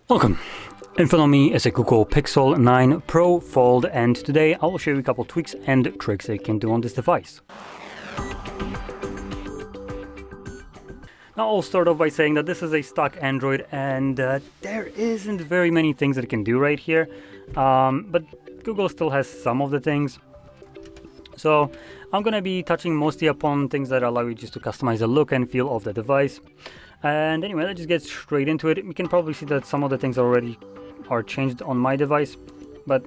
Welcome. In front of me is a Google Pixel 9 Pro Fold, and today I will show you a couple tweaks and tricks that you can do on this device. Now I'll start off by saying that this is a stock Android, and there isn't very many things that it can do right here, but Google still has some of the things. So I'm going to be touching mostly upon things that allow you just to customize the look and feel of the device. And anyway, let's just get straight into it. We can probably see that some of the things already are changed on my device, but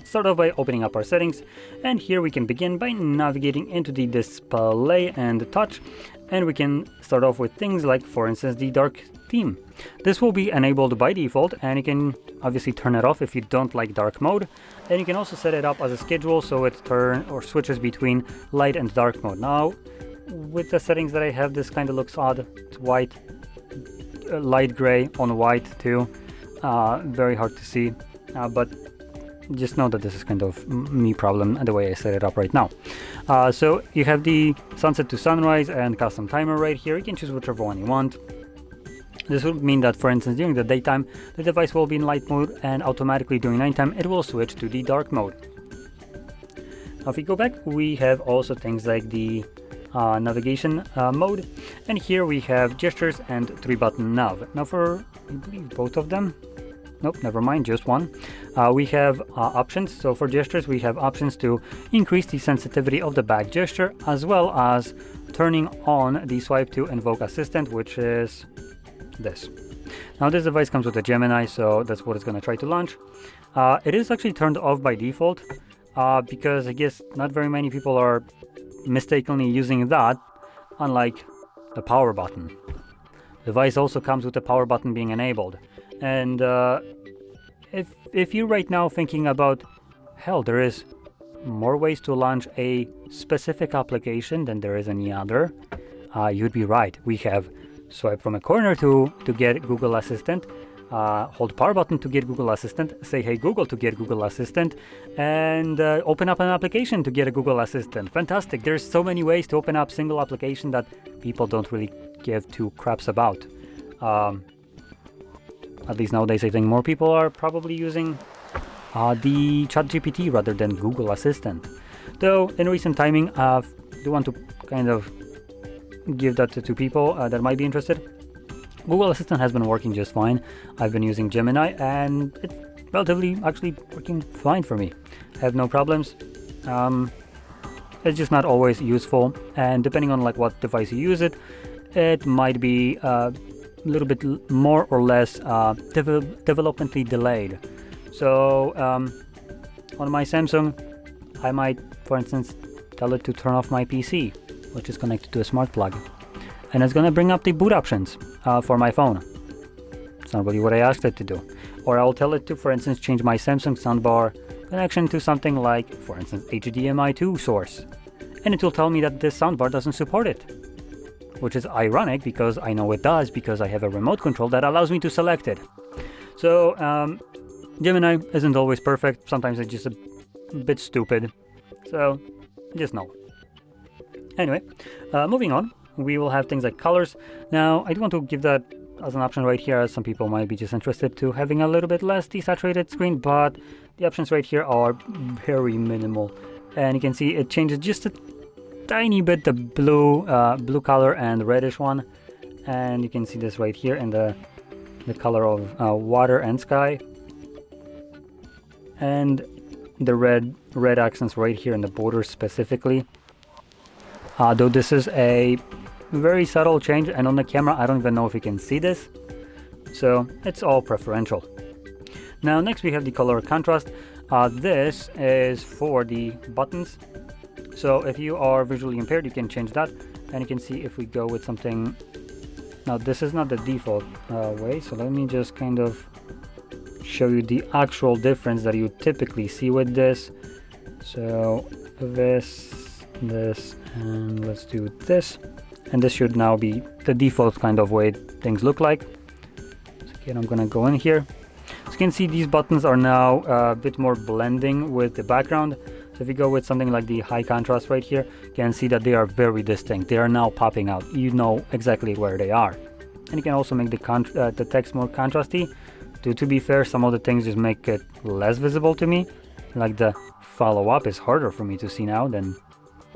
start off by opening up our settings, and here we can begin by navigating into the display and the touch, and we can start off with things like, for instance, the dark theme. This will be enabled by default, and you can obviously turn it off if you don't like dark mode, and you can also set it up as a schedule so it switches between light and dark mode. Now with the settings that I have, this kind of looks odd. It's white, light gray on white too, very hard to see, but just know that this is kind of me problem the way I set it up right now. So you have the sunset to sunrise and custom timer right here. You can choose whichever one you want. This would mean that, for instance, during the daytime the device will be in light mode, and automatically during nighttime it will switch to the dark mode. Now if we go back, we have also things like the navigation mode, and here we have gestures and 3-button nav. Now for, I believe, both of them, nope, never mind, just one, we have options. So for gestures we have options to increase the sensitivity of the back gesture, as well as turning on the swipe to invoke assistant, which is this. Now this device comes with a Gemini, so that's what it's going to try to launch. It is actually turned off by default because I guess not very many people are mistakenly using that, unlike the power button. The device also comes with the power button being enabled, and if you're right now thinking about, hell, there is more ways to launch a specific application than there is any other, you'd be right. We have swipe from a corner to get Google Assistant, hold power button to get Google Assistant, say hey Google to get Google Assistant, and open up an application to get a Google Assistant. Fantastic. There's so many ways to open up single application that people don't really give two craps about. At least nowadays I think more people are probably using the ChatGPT rather than Google Assistant. Though in recent timing I do want to kind of give that to people that might be interested. Google Assistant has been working just fine. I've been using Gemini and it's relatively actually working fine for me. I have no problems. It's just not always useful, and depending on like what device you use it, it might be a little bit more or less developmentally delayed. So on my Samsung, I might, for instance, tell it to turn off my PC, which is connected to a smart plug, and it's going to bring up the boot options for my phone. It's not really what I asked it to do. Or I'll tell it to, for instance, change my Samsung soundbar connection to something like, for instance, HDMI 2 source, and it will tell me that this soundbar doesn't support it, which is ironic because I know it does, because I have a remote control that allows me to select it. So Gemini isn't always perfect. Sometimes it's just a bit stupid, so just know. Anyway, moving on, we will have things like colors. Now I do want to give that as an option right here, as some people might be just interested to having a little bit less desaturated screen, but the options right here are very minimal, and you can see it changes just a tiny bit the blue color and reddish one, and you can see this right here in the color of water and sky, and the red accents right here in the borders specifically. Though this is a very subtle change, and on the camera I don't even know if you can see this, so it's all preferential. Now next we have the color contrast. This is for the buttons, so if you are visually impaired you can change that, and you can see if we go with something. Now this is not the default way, so let me just kind of show you the actual difference that you typically see with this. So this, and let's do this, and this should now be the default kind of way things look like. So again, I'm gonna go in here. So you can see these buttons are now a bit more blending with the background. So if you go with something like the high contrast right here, you can see that they are very distinct. They are now popping out. You know exactly where they are. And you can also make the text more contrasty. To be fair, some of the things just make it less visible to me. Like the follow up is harder for me to see now than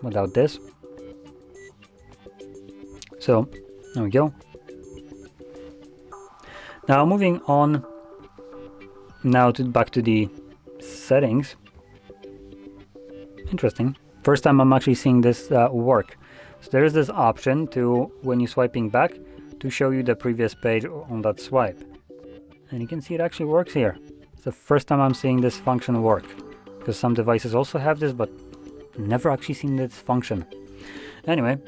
without this. So there we go. Now moving on now back to the settings. Interesting. First time I'm actually seeing this work. So there is this option to, when you're swiping back, to show you the previous page on that swipe. And you can see it actually works here. It's the first time I'm seeing this function work. Because some devices also have this, but never actually seen this function. Anyway,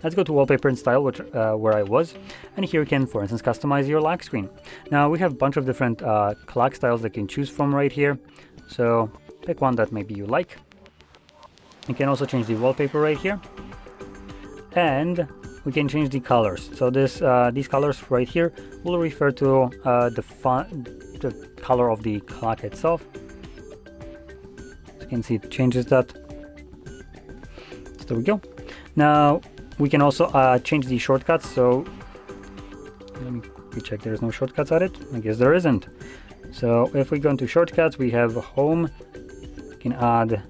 let's go to Wallpaper and Style, which where I was. And here you can, for instance, customize your lock screen. Now we have a bunch of different clock styles that you can choose from right here. So pick one that maybe you like. You can also change the wallpaper right here. And we can change the colors. So these colors right here will refer to the color of the clock itself. So you can see it changes that. So there we go. Now we can also change the shortcuts. So let me check. There's no shortcuts at it. I guess there isn't. So if we go into shortcuts, we have home. We can add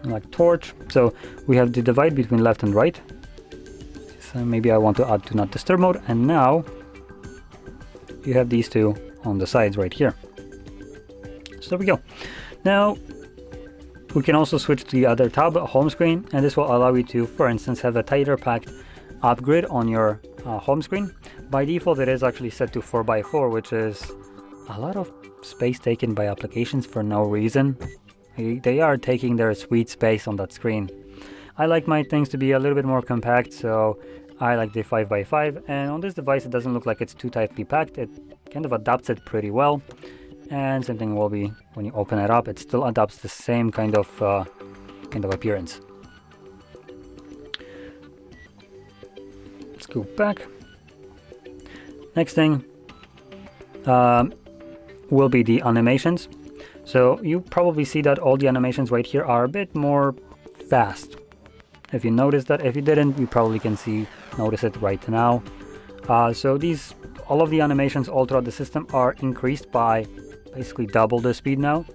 like torch. So we have the divide between left and right. So maybe I want to add do not disturb mode, and now you have these two on the sides right here. So there we go. Now we can also switch to the other tab, home screen, and this will allow you to, for instance, have a tighter packed upgrade on your home screen. By default it is actually set to 4x4, which is a lot of space taken by applications for no reason. They are taking their sweet space on that screen. I like my things to be a little bit more compact, so I like the 5x5, and on this device it doesn't look like it's too tightly packed. It kind of adapts it pretty well, and same thing will be when you open it up. It still adapts the same kind of appearance. Let's go back. Next thing will be the animations. So you probably see that all the animations right here are a bit more fast. If you notice that, if you didn't, you probably can notice it right now. So all of the animations all throughout the system are increased by basically double the speed now.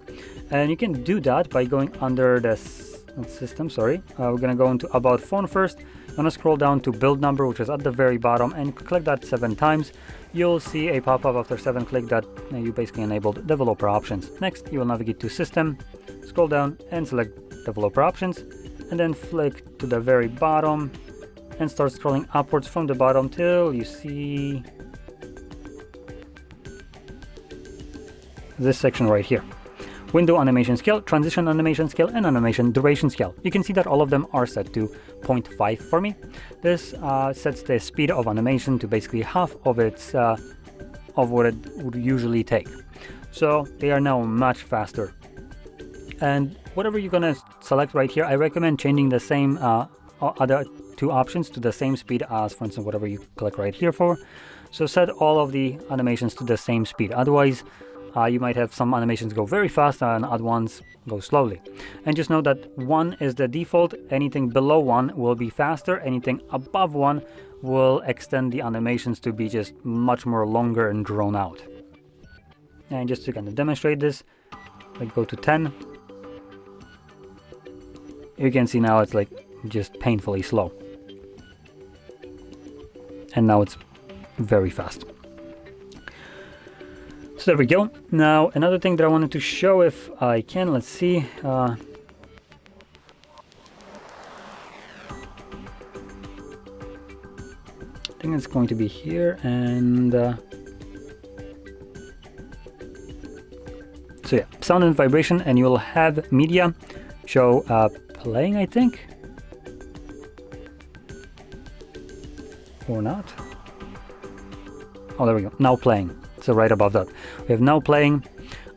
And you can do that by going under the system, sorry. We're gonna go into about phone first. I'm gonna scroll down to build number, which is at the very bottom, and click that 7 times. You'll see a pop-up after 7 click that you basically enabled developer options. Next, you will navigate to system, scroll down and select developer options, and then flick to the very bottom and start scrolling upwards from the bottom till you see this section right here. Window animation scale, transition animation scale, and animation duration scale. You can see that all of them are set to 0.5 for me. This sets the speed of animation to basically half of its of what it would usually take. So they are now much faster. And whatever you're gonna select right here, I recommend changing the same other two options to the same speed as, for instance, whatever you click right here for. So set all of the animations to the same speed. Otherwise, you might have some animations go very fast and other ones go slowly. And just know that 1 is the default. Anything below 1 will be faster. Anything above 1 will extend the animations to be just much more longer and drawn out. And just to kind of demonstrate this, I go to 10. You can see now it's like just painfully slow. And now it's very fast. So there we go. Now another thing that I wanted to show, if I can, let's see. I think it's going to be here, and so yeah, sound and vibration, and you'll have media show playing, I think, or not. Oh, there we go. Now playing. So right above that, we have now playing.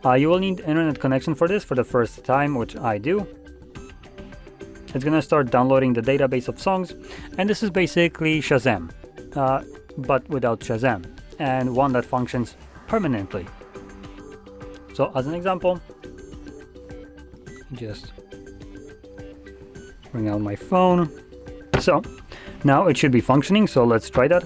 You will need internet connection for this for the first time, which I do. It's gonna start downloading the database of songs, and this is basically Shazam, but without Shazam, and one that functions permanently. So as an example, just bring out my phone. So now it should be functioning, so let's try that.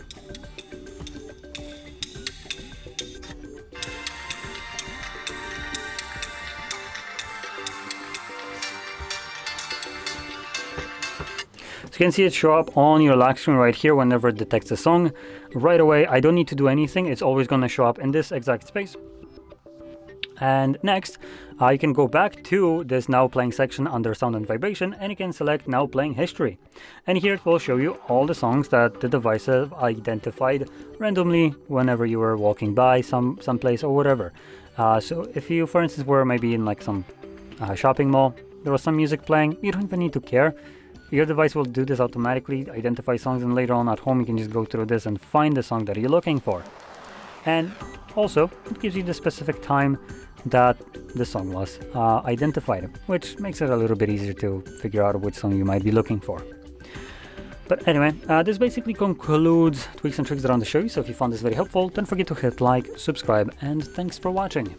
you can see it show up on your lock screen right here whenever it detects a song. Right away, I don't need to do anything. It's always going to show up in this exact space. And next, you can go back to this Now Playing section under Sound and Vibration, and you can select Now Playing History. And here it will show you all the songs that the device have identified randomly whenever you were walking by someplace or whatever. So if you, for instance, were maybe in like some shopping mall, there was some music playing, you don't even need to care. Your device will do this automatically, identify songs, and later on at home you can just go through this and find the song that you're looking for. And also, it gives you the specific time that the song was identified, which makes it a little bit easier to figure out which song you might be looking for. But anyway, this basically concludes tweaks and tricks that I want to show you. So if you found this very helpful, don't forget to hit like, subscribe, and thanks for watching.